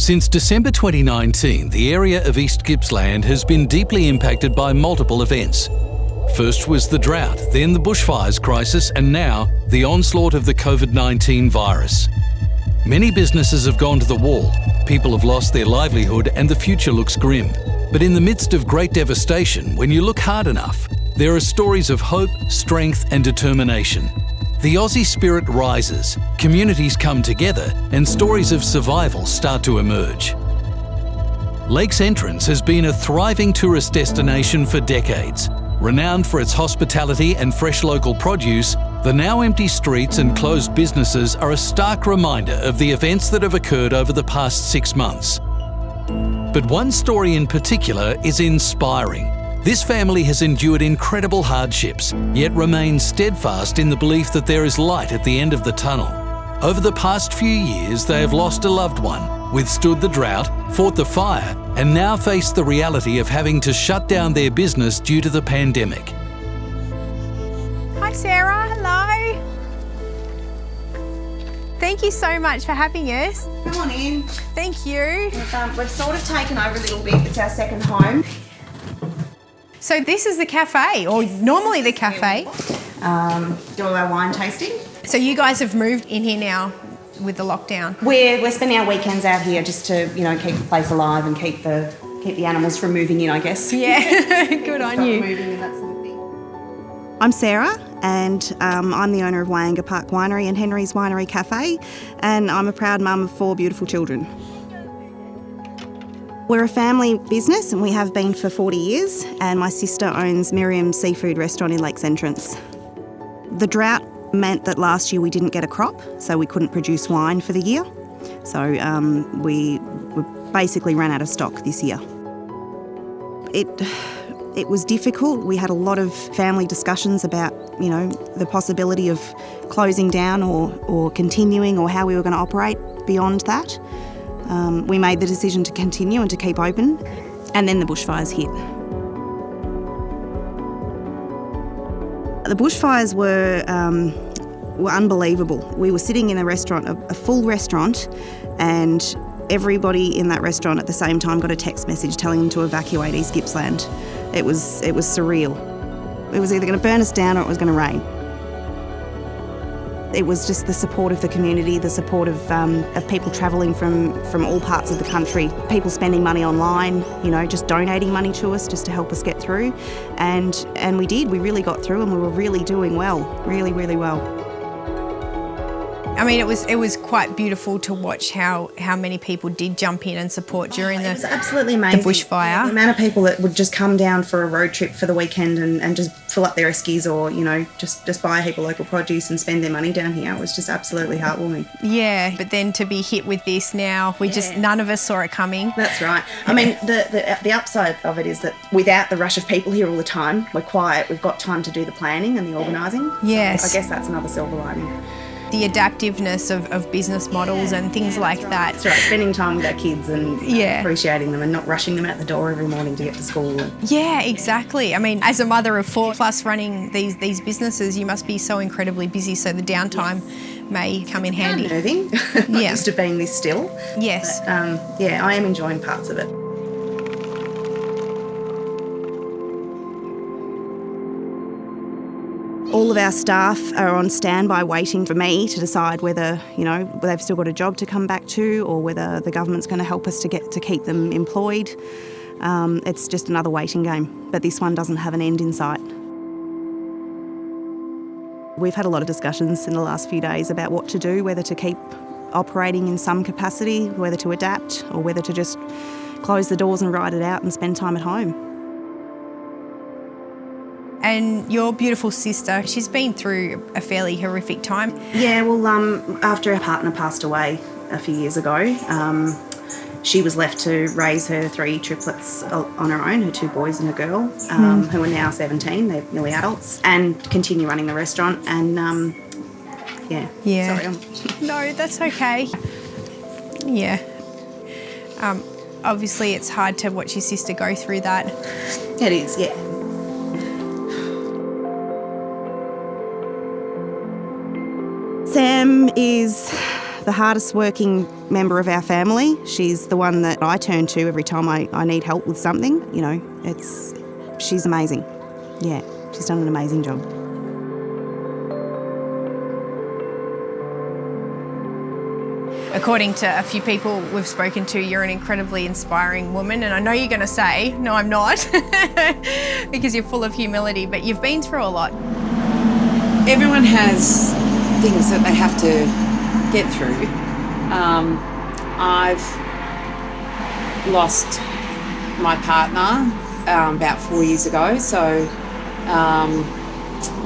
Since December 2019, the area of East Gippsland has been deeply impacted by multiple events. First was the drought, then the bushfires crisis, and now the onslaught of the COVID-19 virus. Many businesses have gone to the wall, people have lost their livelihood, and the future looks grim. But in the midst of great devastation, when you look hard enough, there are stories of hope, strength, and determination. The Aussie spirit rises, communities come together, and stories of survival start to emerge. Lakes Entrance has been a thriving tourist destination for decades. Renowned for its hospitality and fresh local produce, the now empty streets and closed businesses are a stark reminder of the events that have occurred over the past 6 months. But one story in particular is inspiring. This family has endured incredible hardships, yet remains steadfast in the belief that there is light at the end of the tunnel. Over the past few years, they have lost a loved one, withstood the drought, fought the fire, and now face the reality of having to shut down their business due to the pandemic. Hi Sarah, hello. Thank you so much for having us. Come on in. Thank you. We've sort of taken over a little bit. It's our second home. So this is the cafe, or normally the cafe. Do our wine tasting. So you guys have moved in here now with the lockdown. We're spending our weekends out here just to, keep the place alive and keep the animals from moving in, I guess. Yeah, good on Stop you. moving and that sort of thing. I'm Sarah, and I'm the owner of Wyanga Park Winery and Henry's Winery Cafe, and I'm a proud mum of 4 beautiful children. We're a family business and we have been for 40 years, and my sister owns Miriam's Seafood Restaurant in Lakes Entrance. The drought meant that last year we didn't get a crop, so we couldn't produce wine for the year. So we basically ran out of stock this year. It was difficult. We had a lot of family discussions about, the possibility of closing down or continuing, or how we were going to operate beyond that. We made the decision to continue and to keep open, and then the bushfires hit. The bushfires were unbelievable. We were sitting in a restaurant, a full restaurant, and everybody in that restaurant at the same time got a text message telling them to evacuate East Gippsland. It was surreal. It was either going to burn us down or it was going to rain. It was just the support of the community, the support of people travelling from all parts of the country, people spending money online, just donating money to us just to help us get through. And we did, we really got through, and we were really doing well, really, really well. I mean, it was quite beautiful to watch how many people did jump in and support during It was absolutely amazing. the bushfire. The amount of people that would just come down for a road trip for the weekend and just fill up their eskies, or, just buy a heap of local produce and spend their money down here. It was just absolutely heartwarming. Yeah, but then to be hit with this now, none of us saw it coming. That's right. I mean, the upside of it is that without the rush of people here all the time, we're quiet, we've got time to do the planning and the organising. Yes. So I guess that's another silver lining. The adaptiveness of business models and things like that. That's right, spending time with our kids and appreciating them and not rushing them out the door every morning to get to school. Yeah, exactly. I mean, as a mother of 4 plus running these businesses, you must be so incredibly busy, so the downtime may come in handy. Moving, not used to being this still. Yes. But, I am enjoying parts of it. All of our staff are on standby waiting for me to decide whether, they've still got a job to come back to, or whether the government's going to help us to keep them employed. It's just another waiting game, but this one doesn't have an end in sight. We've had a lot of discussions in the last few days about what to do, whether to keep operating in some capacity, whether to adapt, or whether to just close the doors and ride it out and spend time at home. And your beautiful sister, she's been through a fairly horrific time. Yeah, well, after her partner passed away a few years ago, she was left to raise her 3 triplets on her own, her 2 boys and a girl, who are now 17, they're nearly adults, and continue running the restaurant. And, sorry. No, that's okay. Yeah. Obviously, it's hard to watch your sister go through that. It is, yeah. Sam is the hardest working member of our family. She's the one that I turn to every time I need help with something. You know, she's amazing. Yeah, she's done an amazing job. According to a few people we've spoken to, you're an incredibly inspiring woman, and I know you're going to say, no, I'm not, because you're full of humility, but you've been through a lot. Everyone has things that they have to get through. I've lost my partner about 4 years ago, so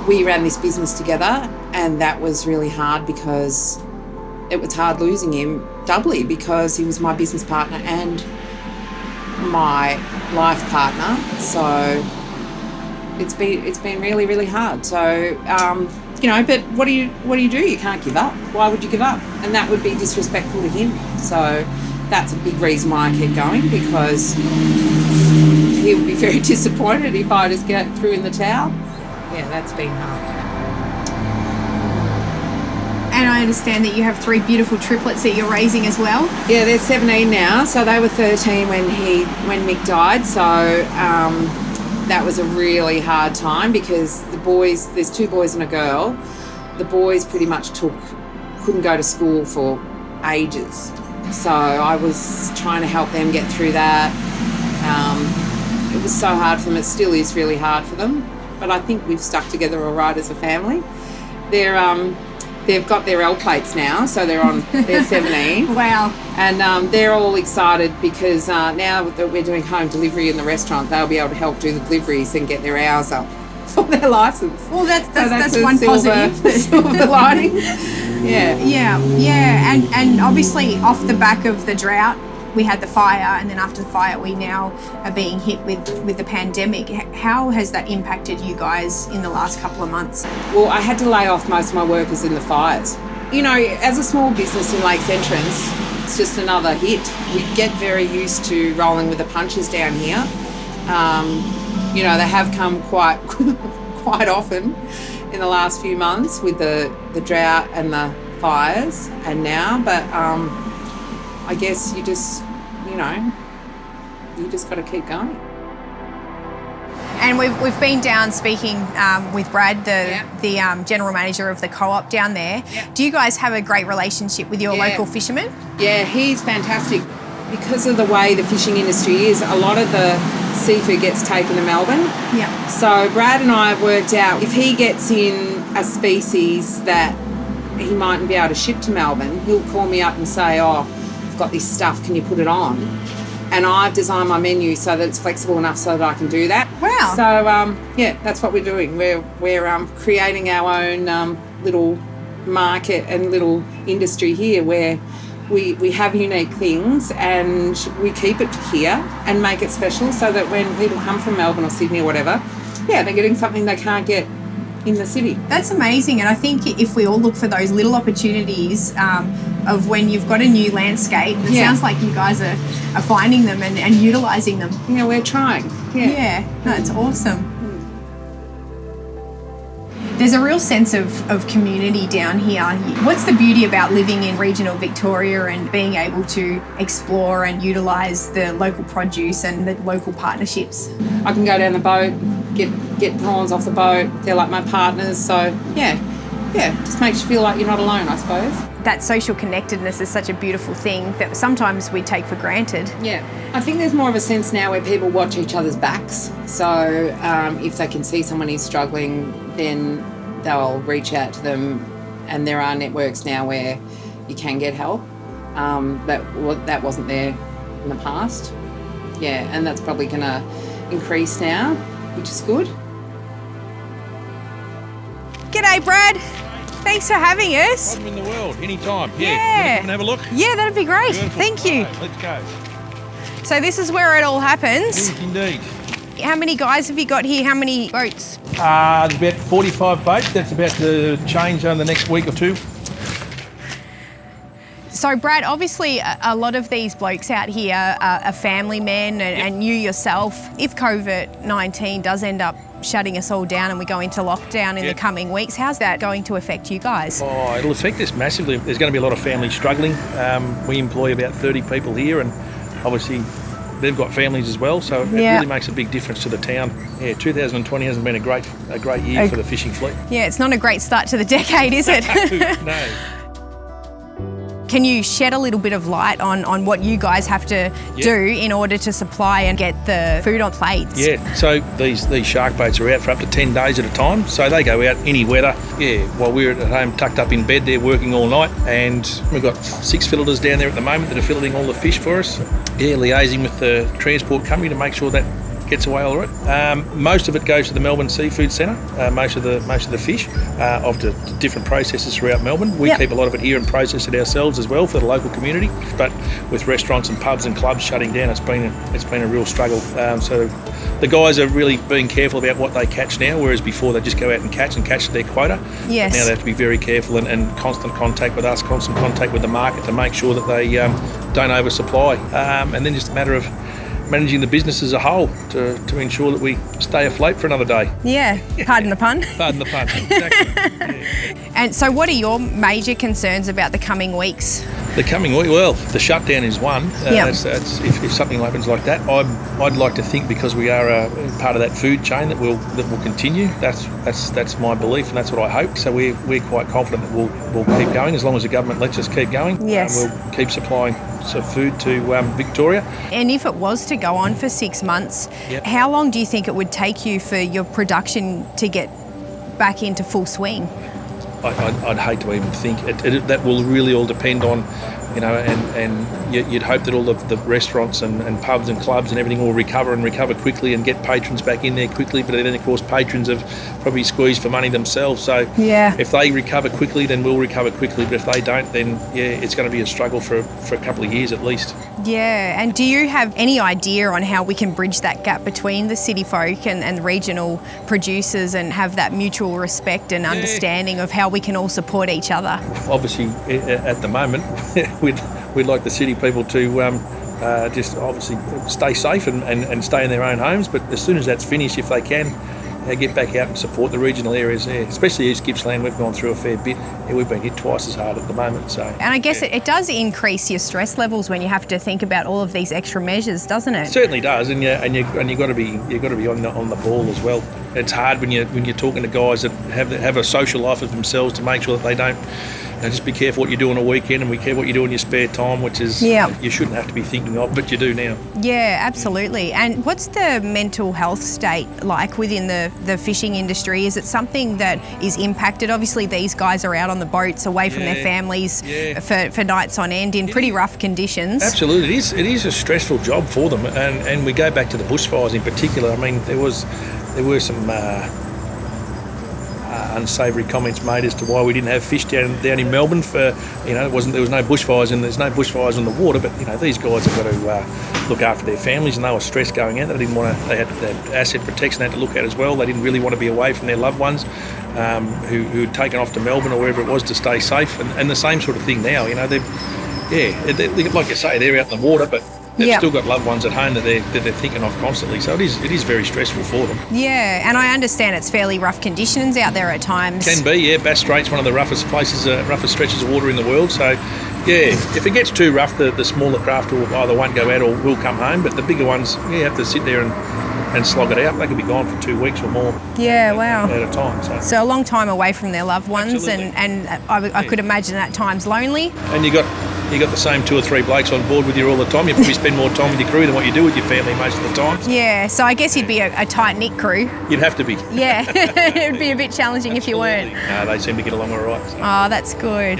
we ran this business together, and that was really hard because it was hard losing him doubly, because he was my business partner and my life partner. So it's been really, really hard. So you know, but what do you do? You can't give up. Why would you give up? And that would be disrespectful to him. So that's a big reason why I keep going, because he would be very disappointed if I just get threw in the towel. Yeah, that's been hard. And I understand that you have 3 beautiful triplets that you're raising as well. Yeah, they're 17 now, so they were 13 when Mick died. So that was a really hard time, because the boys, there's 2 boys and a girl. The boys pretty much couldn't go to school for ages. So I was trying to help them get through that. It was so hard for them. It still is really hard for them. But I think we've stuck together all right as a family. They've got their L plates now, so they're 17. Wow. And they're all excited because now that we're doing home delivery in the restaurant, they'll be able to help do the deliveries and get their hours up for their licence. Well, that's one positive. Silver lining. Yeah. Yeah. And obviously off the back of the drought, we had the fire, and then after the fire we now are being hit with the pandemic. How has that impacted you guys in the last couple of months? Well, I had to lay off most of my workers in the fires. You know, as a small business in Lakes Entrance, it's just another hit. We get very used to rolling with the punches down here. You know, they have come quite often in the last few months with the drought and the fires and now, but I guess you just got to keep going. And we've been down speaking with Brad, the general manager of the co-op down there. Yeah. Do you guys have a great relationship with your local fishermen? Yeah, he's fantastic. Because of the way the fishing industry is, a lot of the seafood gets taken to Melbourne. Yeah. So Brad and I have worked out, if he gets in a species that he mightn't be able to ship to Melbourne, he'll call me up and say, oh, I've got this stuff, can you put it on? And I've designed my menu so that it's flexible enough so that I can do that. Wow. So, yeah, that's what we're doing. We're creating our own little market and little industry here where we have unique things and we keep it here and make it special so that when people come from Melbourne or Sydney or whatever, yeah, they're getting something they can't get in the city. That's amazing. And I think if we all look for those little opportunities of when you've got a new landscape, it sounds like you guys are finding them and utilising them. Yeah, we're trying. Yeah, no, it's awesome. There's a real sense of community down here. What's the beauty about living in regional Victoria and being able to explore and utilise the local produce and the local partnerships? I can go down the boat, get prawns off the boat. They're like my partners. So, yeah, just makes you feel like you're not alone, I suppose. That social connectedness is such a beautiful thing that sometimes we take for granted. Yeah, I think there's more of a sense now where people watch each other's backs. So if they can see someone who's struggling, then they'll reach out to them, and there are networks now where you can get help. That wasn't there in the past. Yeah, and that's probably going to increase now, which is good. G'day, Brad. Thanks for having us. Problem in the world, anytime. Yeah. You wanna come and have a look? Yeah, that'd be great. Beautiful. Thank you. Right, let's go. So this is where it all happens. Indeed. How many guys have you got here? How many boats? There's about 45 boats. That's about to change over the next week or two. So Brad, obviously a lot of these blokes out here are family men and you yourself. If COVID-19 does end up shutting us all down and we go into lockdown in the coming weeks, how's that going to affect you guys? Oh, it'll affect us massively. There's going to be a lot of families struggling. We employ about 30 people here, and obviously they've got families as well, so it really makes a big difference to the town. Yeah, 2020 hasn't been a great year for the fishing fleet. Yeah, it's not a great start to the decade, is it? No. Can you shed a little bit of light on what you guys have to do in order to supply and get the food on plates? Yeah, so these shark boats are out for up to 10 days at a time, so they go out any weather. Yeah, while we're at home tucked up in bed, they're working all night, and we've got 6 filleters down there at the moment that are filleting all the fish for us. Yeah, liaising with the transport company to make sure that gets away all right. Most of it goes to the Melbourne Seafood Centre. Most of the fish of the different processors throughout Melbourne. We keep a lot of it here and process it ourselves as well for the local community. But with restaurants and pubs and clubs shutting down, it's been a real struggle. So the guys are really being careful about what they catch now, whereas before they just go out and catch their quota. Yes. But now they have to be very careful and constant contact with us, constant contact with the market to make sure that they don't oversupply. And then just a matter of managing the business as a whole to ensure that we stay afloat for another day. Yeah, pardon the pun. Pardon the pun, exactly. And so what are your major concerns about the coming weeks? The coming week, well, the shutdown is one. That's, if something happens like that, I'd like to think, because we are a part of that food chain, that will continue. That's my belief, and that's what I hope. So we're quite confident that we'll keep going as long as the government lets us keep going. Yes. We'll keep supplying food to Victoria. And if it was to go on for 6 months, how long do you think it would take you for your production to get back into full swing? I'd hate to even think. That will really all depend on, and you'd hope that all of the restaurants and pubs and clubs and everything will recover quickly and get patrons back in there quickly. But then, of course, patrons have probably squeezed for money themselves. So if they recover quickly, then we'll recover quickly. But if they don't, then it's going to be a struggle for a couple of years at least. Yeah, and do you have any idea on how we can bridge that gap between the city folk and the regional producers and have that mutual respect and understanding of how we can all support each other? Obviously, at the moment, we'd like the city people to just obviously stay safe and stay in their own homes. But as soon as that's finished, if they can, get back out and support the regional areas there, especially East Gippsland. We've gone through a fair bit. We've been hit twice as hard at the moment. So, and I guess it does increase your stress levels when you have to think about all of these extra measures, doesn't it? It certainly does, and you got to be on the ball as well. It's hard when you're talking to guys that have a social life of themselves to make sure that they don't. Just be careful what you do on a weekend, and be careful what you do in your spare time, which is you shouldn't have to be thinking of, but you do now. Yeah, absolutely. And what's the mental health state like within the fishing industry? Is it something that is impacted? Obviously, these guys are out on the boats away from their families for nights on end in pretty rough conditions. Absolutely. It is a stressful job for them, and we go back to the bushfires in particular. I mean, there were some unsavoury comments made as to why we didn't have fish down in Melbourne for, there was no bushfires and there's no bushfires on the water, but these guys have got to look after their families, and they were stressed going out. They didn't want to. They had asset protection they had to look at as well. They didn't really want to be away from their loved ones who'd taken off to Melbourne or wherever it was to stay safe, and the same sort of thing now. They're like you say, they're out in the water, but they've still got loved ones at home that they're thinking of constantly. So it is very stressful for them. Yeah, and I understand it's fairly rough conditions out there at times. Can be, yeah. Bass Strait's one of the roughest roughest stretches of water in the world. So, yeah, if it gets too rough, the smaller craft either won't go out or will come home. But the bigger ones, have to sit there and slog it out. They could be gone for 2 weeks or more. Yeah, wow. At a time. So a long time away from their loved ones, Absolutely. and I could imagine at times lonely. And you got the same 2 or 3 blokes on board with you all the time. You probably spend more time with your crew than what you do with your family most of the time. Yeah, so I guess you'd be a tight-knit crew. You'd have to be. Yeah, it'd be a bit challenging if you weren't. No, they seem to get along all right. So. Oh, that's good.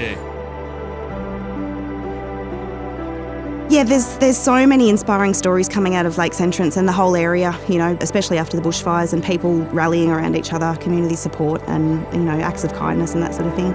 Yeah, there's so many inspiring stories coming out of Lakes Entrance and the whole area, especially after the bushfires, and people rallying around each other, community support and, acts of kindness and that sort of thing.